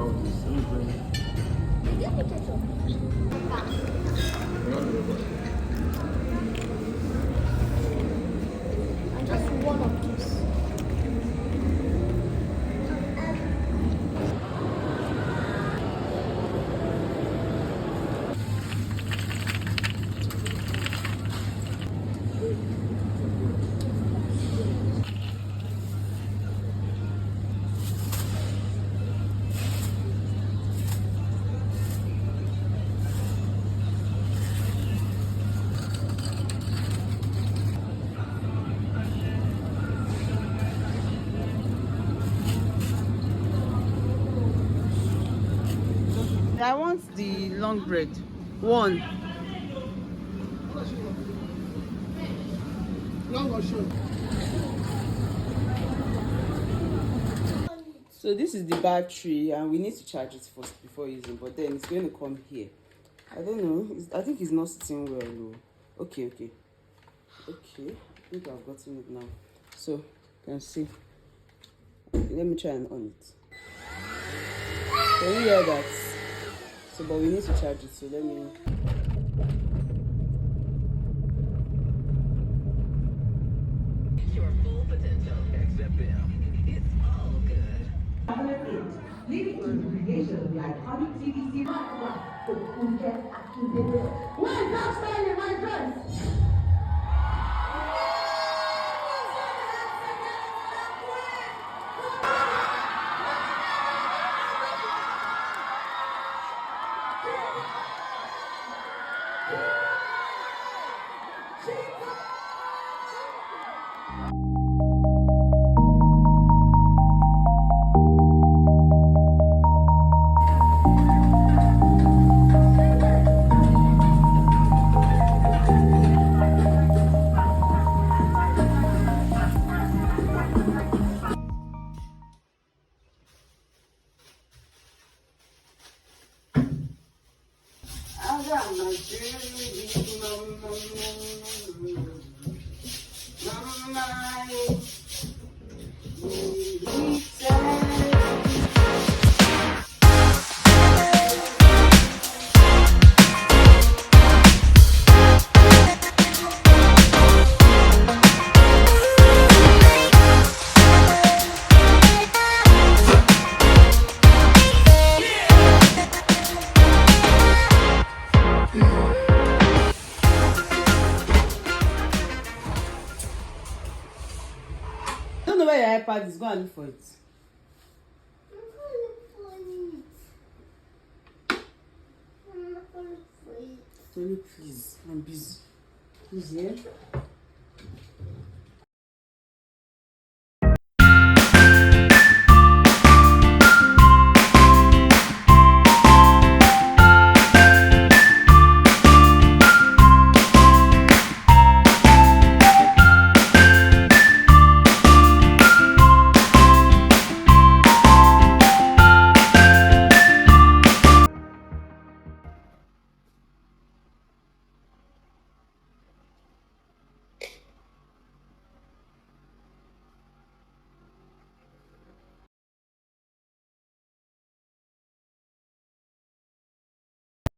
about this. Let me bring it. And just one of these. I want the long bread. One. Long or short? So this is the battery, and we need to charge it first before using. But then it's going to come here. I don't know. I think it's not sitting well. Though. Okay. I think I've gotten it now. So you can see. Let me try and on it. Can you hear that? So, but we need to charge it. So let me. Your full potential. Except them. It's all good. Leading to the creation of the iconic TVC rock with Phuket Akindele. Why not style in my dress? I don't know where your iPad is. Go and look for it. Tony, please. I'm busy. Please, yeah?